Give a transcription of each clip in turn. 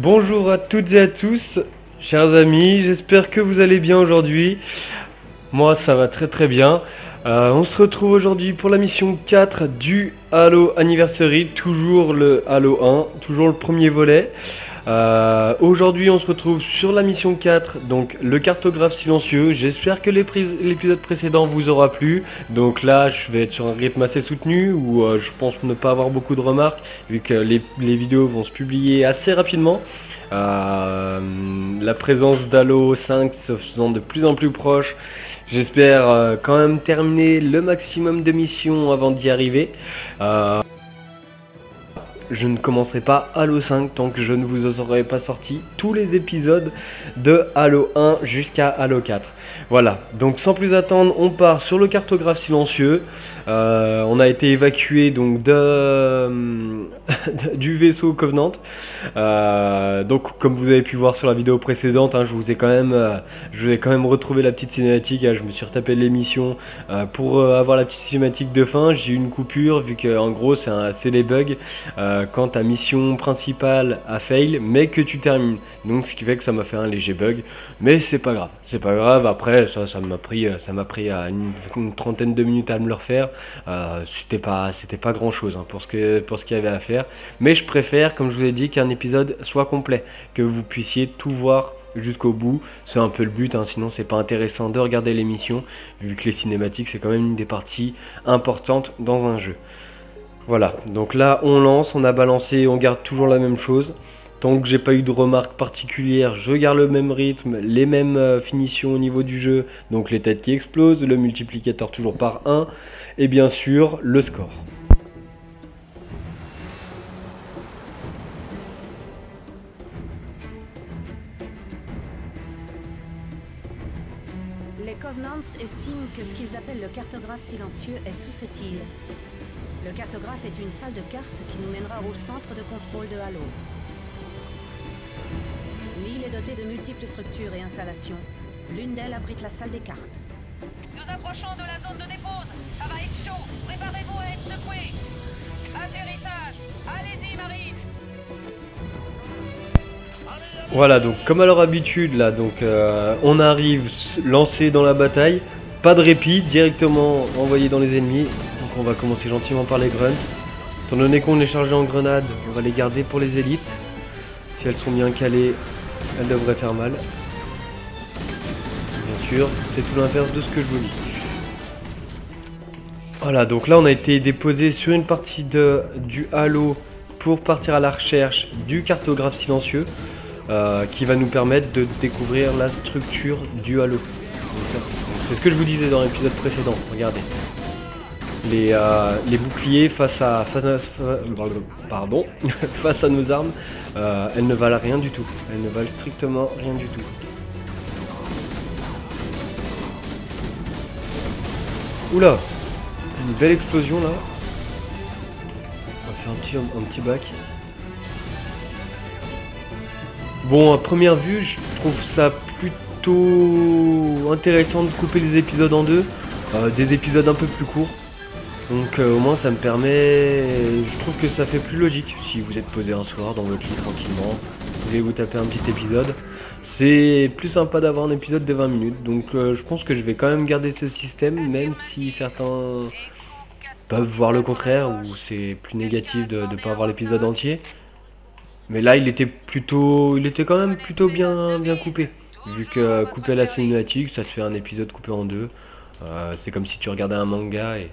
Bonjour à toutes et à tous, chers amis, j'espère que vous allez bien aujourd'hui. Moi ça va très bien. On se retrouve aujourd'hui pour la mission 4 du Halo Anniversary, toujours le Halo 1, toujours le premier volet. Aujourd'hui on se retrouve sur la mission 4, donc le cartographe silencieux. J'espère que l'épisode précédent vous aura plu. Donc là je vais être sur un rythme assez soutenu où je pense ne pas avoir beaucoup de remarques vu que les vidéos vont se publier assez rapidement. La présence d'Halo 5 se faisant de plus en plus proche, j'espère quand même terminer le maximum de missions avant d'y arriver. Je ne commencerai pas Halo 5 tant que je ne vous aurai pas sorti tous les épisodes de Halo 1 jusqu'à Halo 4. Voilà, donc sans plus attendre, on part sur le cartographe silencieux. On a été évacué donc du vaisseau Covenant. Donc comme vous avez pu voir sur la vidéo précédente, je vous ai quand même retrouvé la petite cinématique. Je me suis retapé l'émission pour avoir la petite cinématique de fin. J'ai eu une coupure vu que en gros c'est des bugs quand ta mission principale a fail mais que tu termines. Donc ce qui fait que ça m'a fait un léger bug, mais c'est pas grave. C'est pas grave. Après ça m'a pris une trentaine de minutes à me le refaire. C'était pas grand chose pour ce qu'il y avait à faire. Mais je préfère, comme je vous ai dit, qu'un épisode soit complet, que vous puissiez tout voir jusqu'au bout. C'est un peu le but, sinon c'est pas intéressant de regarder l'émission, vu que les cinématiques c'est quand même une des parties importantes dans un jeu. Voilà, donc là on lance, on a balancé, on garde toujours la même chose. Tant que j'ai pas eu de remarques particulières, je garde le même rythme, les mêmes finitions au niveau du jeu, donc les têtes qui explosent, le multiplicateur toujours par 1, et bien sûr le score. Les Covenants estiment que ce qu'ils appellent le cartographe silencieux est sous cette île. Le cartographe est une salle de cartes qui nous mènera au centre de contrôle de Halo. L'île est dotée de multiples structures et installations. L'une d'elles abrite la salle des cartes. Nous approchons de la zone de dépose. Ça va être chaud. Préparez-vous à être secoués. Atterrissage. Allez-y, Marine. Voilà, donc comme à leur habitude là, on arrive lancé dans la bataille, pas de répit, directement envoyé dans les ennemis. Donc on va commencer gentiment par les grunts. Étant donné qu'on est chargé en grenades, on va les garder pour les élites. Si elles sont bien calées, elles devraient faire mal. Bien sûr, c'est tout l'inverse de ce que je vous dis. Voilà, donc là on a été déposé sur une partie du Halo pour partir à la recherche du cartographe silencieux. Qui va nous permettre de découvrir la structure du Halo. C'est ce que je vous disais dans l'épisode précédent, regardez. Les boucliers face à nos armes, elles ne valent rien du tout. Elles ne valent strictement rien du tout. Oula, une belle explosion là. On va faire un petit bac. Bon, à première vue, je trouve ça plutôt intéressant de couper les épisodes en deux, des épisodes un peu plus courts. Donc au moins ça me permet, je trouve que ça fait plus logique. Si vous êtes posé un soir dans votre lit tranquillement, vous voulez vous taper un petit épisode, c'est plus sympa d'avoir un épisode de 20 minutes. Donc je pense que je vais quand même garder ce système, même si certains peuvent voir le contraire, ou c'est plus négatif de ne pas avoir l'épisode entier. Mais là il était quand même plutôt bien coupé. Vu que couper la cinématique, ça te fait un épisode coupé en deux. C'est comme si tu regardais un manga et...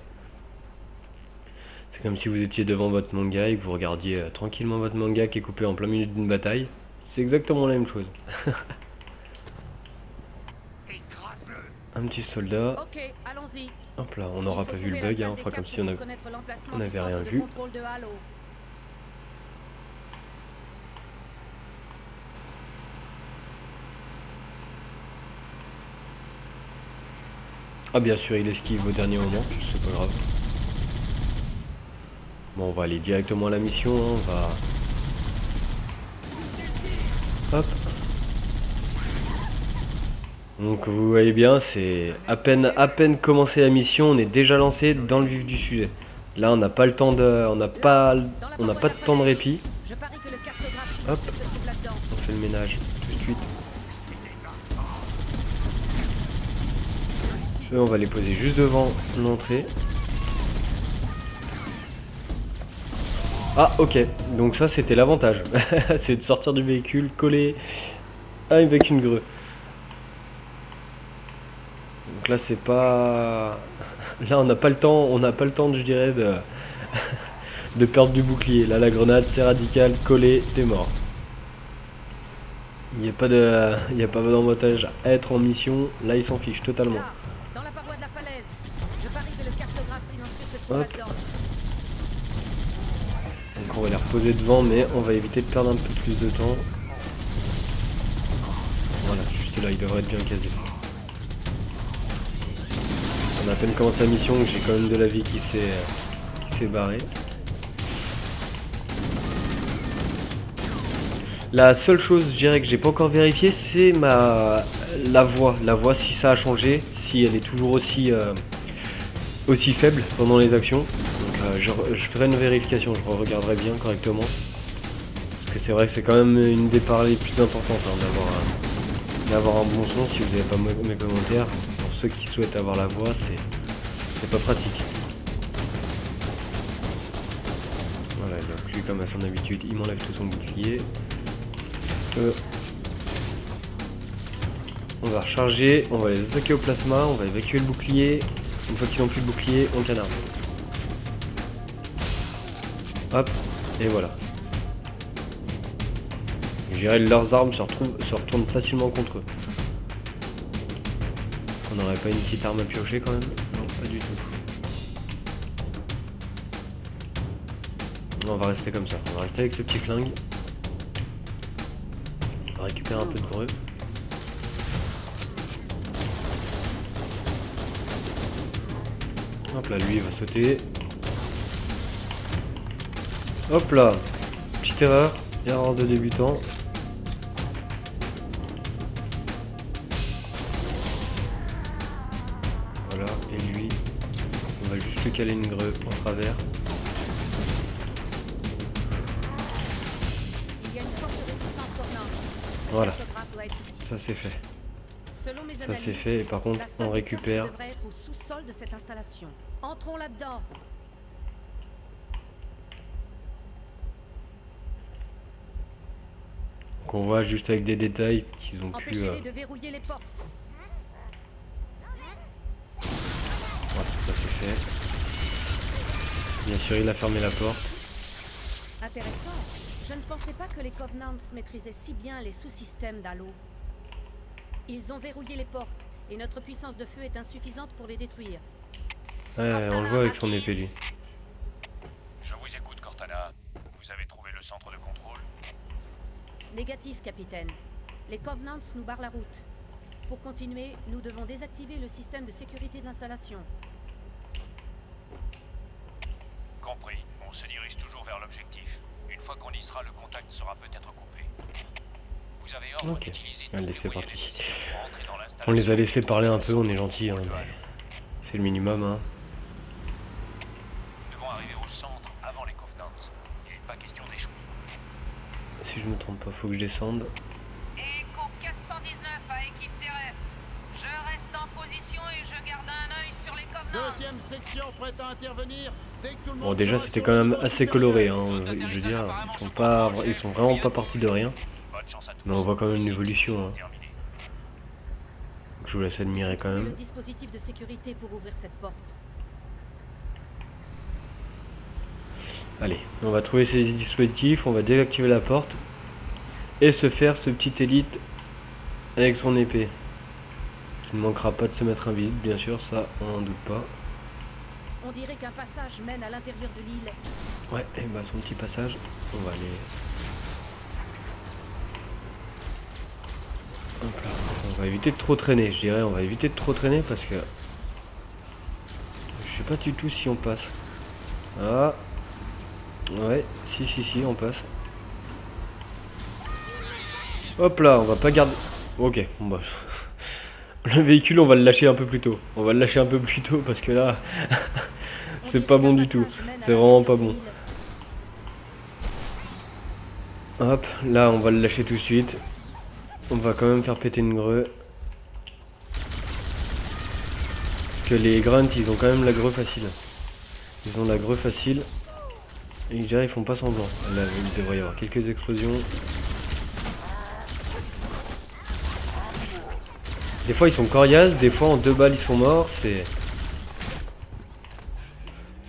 C'est comme si vous étiez devant votre manga et que vous regardiez tranquillement votre manga qui est coupé en plein milieu d'une bataille. C'est exactement la même chose. Un petit soldat. Ok, allons-y. Hop là, on n'aura pas vu le bug, on fera comme si on n'avait rien vu. Ah bien sûr, il esquive au dernier moment, c'est pas grave. Bon, on va aller directement à la mission, on va... Hop. Donc vous voyez bien, c'est à peine commencé la mission, on est déjà lancé dans le vif du sujet. Là, on n'a pas le temps de, on n'a pas de temps de répit. Hop. fait le ménage tout de suite. Eux, on va les poser juste devant l'entrée. Ah ok, donc ça c'était l'avantage. C'est de sortir du véhicule, coller avec une grue. Donc là c'est pas... Là on n'a pas le temps, je dirais, de perdre du bouclier. Là la grenade c'est radical, coller, t'es mort. Il n'y a pas d'avantage à être en mission, là ils s'en fichent totalement. Là, dans la paroi de la falaise. Je parie que le cartographe silencieux se trouve Hop. là-dedans. Donc on va les reposer devant, mais on va éviter de perdre un peu plus de temps. Voilà, juste là, il devrait être bien casé. On a à peine commencé la mission, j'ai quand même de la vie qui s'est barrée. La seule chose, je dirais, que j'ai pas encore vérifié, c'est la voix. La voix, si ça a changé, si elle est toujours aussi faible pendant les actions. Donc je ferai une vérification, je regarderai bien correctement. Parce que c'est vrai que c'est quand même une des parts les plus importantes, hein, d'avoir un bon son. Si vous n'avez pas mes commentaires, pour ceux qui souhaitent avoir la voix, c'est pas pratique. Voilà, donc lui, comme à son habitude, il m'enlève tout son bouclier. On va recharger, on va les attaquer au plasma, on va évacuer le bouclier. Une fois qu'ils n'ont plus de bouclier, on canarde. Hop, et voilà. Je dirais leurs armes se retournent facilement contre eux. On n'aurait pas une petite arme à piocher quand même? Non, pas du tout. On va rester comme ça, on va rester avec ce petit flingue. On va récupérer un peu de grue. Hop là, lui il va sauter. Hop là, petite erreur de débutant. Voilà, et lui, on va juste lui caler une grue en travers. Il y a une forte résistance tournante. Le Voilà. cartographe doit être ici. Ça c'est fait. Selon mes Ça analyses, c'est fait, et par contre la salle on de récupère. carte devrait être au sous-sol de cette installation. Entrons là-dedans. Qu'on voit juste avec des détails qu'ils ont pu... Empêchez-les de verrouiller les portes. Voilà, ça c'est fait. Bien sûr il a fermé la porte. Intéressant. Je ne pensais pas que les Covenants maîtrisaient si bien les sous-systèmes d'Halo. Ils ont verrouillé les portes, et notre puissance de feu est insuffisante pour les détruire. Ouais, on le voit avec son épée lui. Je vous écoute, Cortana. Vous avez trouvé le centre de contrôle? Négatif, capitaine. Les Covenants nous barrent la route. Pour continuer, nous devons désactiver le système de sécurité de l'installation. Compris. On se dirige toujours vers l'objectif. Une fois qu'on y sera, le contact sera peut-être coupé. Vous avez ordre Ok, d'utiliser allez, tous les c'est moyens parti. nécessaires pour entrer dans l'installation. On les a laissés parler un peu, on est gentils, hein, mais c'est le minimum. Hein. Nous devons arriver au centre avant les Covenants. Il n'est pas question d'échouer. Si je me trompe pas, faut que je descende. Echo 419 à équipe terrestre. Je reste en position et je garde un œil sur les Covenants. Deuxième section prête à intervenir. Dès que tout le monde Bon, déjà sera c'était sur quand le même niveau assez supérieur. coloré. Hein. Je veux dire, ils sont vraiment pas partis de rien. Bonne chance à tous. Mais on voit quand même une C'est évolution. Hein. terminé. Je vous laisse admirer quand Et le même. dispositif de sécurité pour ouvrir cette porte. Allez, on va trouver ces dispositifs, on va désactiver la porte et se faire ce petit élite avec son épée. Qui ne manquera pas de se mettre invisible, bien sûr, ça on n'en doute pas. On dirait qu'un passage mène à l'intérieur de l'île. Ouais, et bah son petit passage, on va aller. Hop là. On va éviter de trop traîner, je dirais, on va éviter de trop traîner parce que je sais pas du tout si on passe. Ah. Ouais, si, on passe. Hop là, on va pas garder. Ok, bon bah. Le véhicule, on va le lâcher un peu plus tôt. On va le lâcher un peu plus tôt parce que là, c'est pas bon du tout. C'est vraiment pas bon. Hop, là on va le lâcher tout de suite. On va quand même faire péter une greu. Parce que les grunts ils ont quand même la greu facile. Ils ont la greu facile. Et je dirais ils font pas semblant. Là il devrait y avoir quelques explosions. Des fois ils sont coriaces, des fois en 2 balles ils sont morts. C'est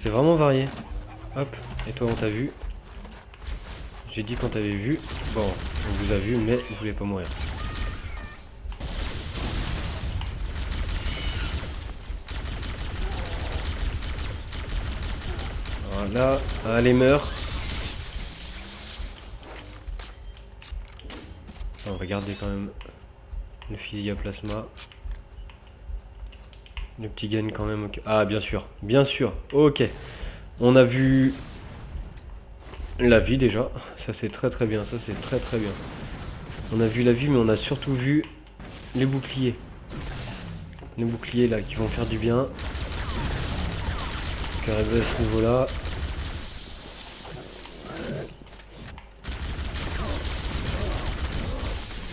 vraiment varié. Hop, et toi on t'a vu. J'ai dit qu'on t'avait vu. Bon, on vous a vu, mais vous voulez pas mourir. Voilà, allez meurs. On va garder quand même le fusil à plasma. Le petit gun quand même. Okay. Ah bien sûr, ok. On a vu la vie déjà, ça c'est très bien, ça c'est très bien. On a vu la vie mais on a surtout vu les boucliers. Les boucliers là qui vont faire du bien. Donc arrivé à ce niveau là.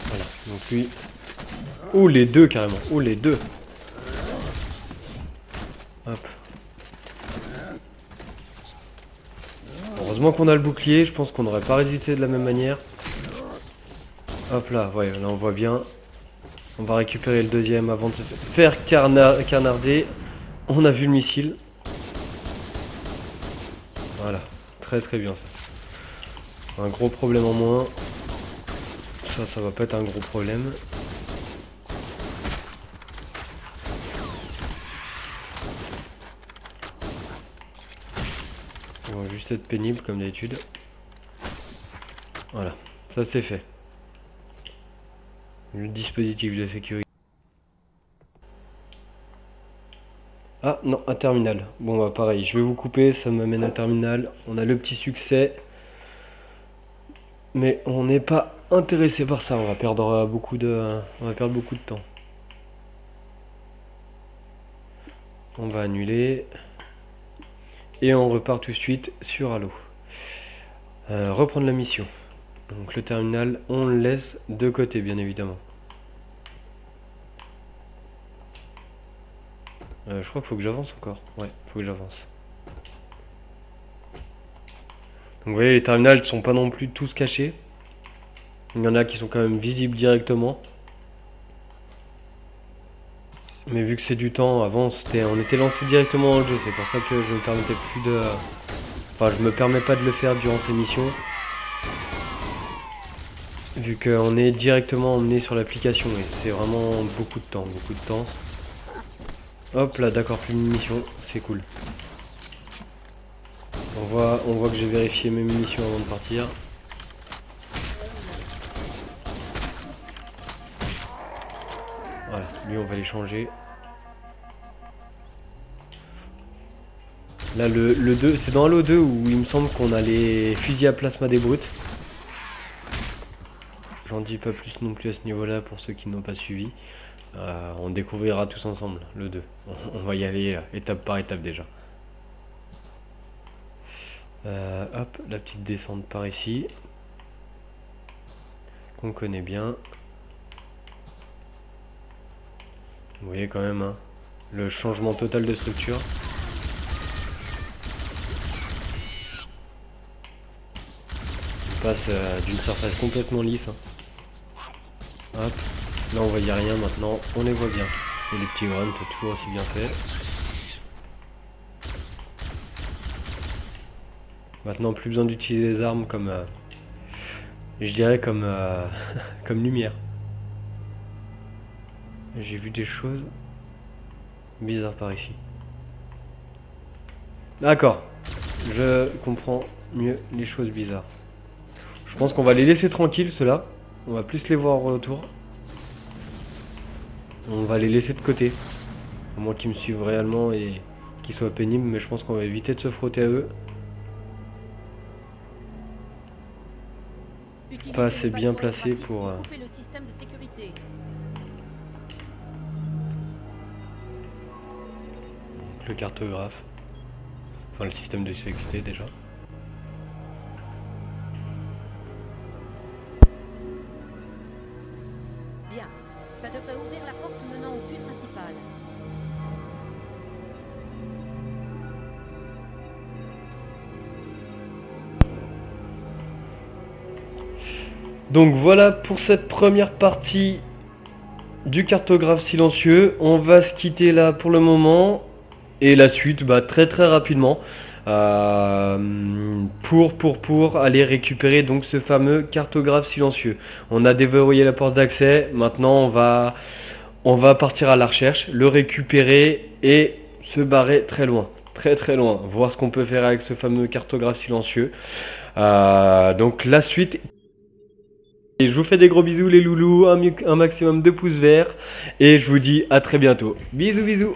Voilà, donc lui. Oh les deux carrément, oh les deux. Hop. Heureusement qu'on a le bouclier, je pense qu'on n'aurait pas résisté de la même manière. Hop là, ouais, là on voit bien. On va récupérer le deuxième avant de se faire canarder. On a vu le missile. Voilà, très bien ça. Un gros problème en moins. Ça va pas être un gros problème. On va juste être pénible comme d'habitude. Voilà, ça c'est fait. Le dispositif de sécurité. Ah non, un terminal. Bon bah pareil, je vais vous couper, ça m'amène à un terminal. On a le petit succès. Mais on n'est pas intéressé par ça, on va perdre beaucoup de temps. On va annuler. Et on repart tout de suite sur Halo. Reprendre la mission. Donc le terminal, on le laisse de côté, bien évidemment. Je crois qu'il faut que j'avance encore. Ouais, il faut que j'avance. Donc vous voyez, les terminals ne sont pas non plus tous cachés. Il y en a qui sont quand même visibles directement. Mais vu que c'est du temps, avant on était lancé directement dans le jeu. C'est pour ça que je me permettais plus de... Enfin, je me permets pas de le faire durant ces missions. Vu qu'on est directement emmené sur l'application. Et c'est vraiment beaucoup de temps, Hop là, d'accord, plus de munitions, c'est cool. On voit que j'ai vérifié mes munitions avant de partir. Voilà, lui on va les changer. Là le 2, c'est dans Halo 2 où il me semble qu'on a les fusils à plasma des brutes. J'en dis pas plus non plus à ce niveau là pour ceux qui n'ont pas suivi. On découvrira tous ensemble le 2. On va y aller étape par étape déjà. Hop, la petite descente par ici. Qu'on connaît bien. Vous voyez quand même hein, le changement total de structure. On passe d'une surface complètement lisse. Hein. Hop. Là on voyait rien maintenant, on les voit bien. Et les petits grunts toujours aussi bien fait. Maintenant plus besoin d'utiliser des armes comme je dirais comme comme lumière. J'ai vu des choses bizarres par ici. D'accord, je comprends mieux les choses bizarres. Je pense qu'on va les laisser tranquilles ceux-là. On va plus les voir autour. On va les laisser de côté. À moins qu'ils me suivent réellement et qu'ils soient pénibles. Mais je pense qu'on va éviter de se frotter à eux. Pas assez bien placé pour... Le système de sécurité. Le cartographe. Enfin le système de sécurité déjà. Ça devrait ouvrir la porte menant au puits principal. Donc voilà pour cette première partie du cartographe silencieux. On va se quitter là pour le moment. Et la suite, bah, très rapidement. Pour aller récupérer donc ce fameux cartographe silencieux. On a déverrouillé la porte d'accès. Maintenant on va partir à la recherche, le récupérer et se barrer très loin. Très loin. Voir ce qu'on peut faire avec ce fameux cartographe silencieux. Donc la suite. Et je vous fais des gros bisous les loulous, un maximum de pouces verts et je vous dis à très bientôt. Bisous bisous.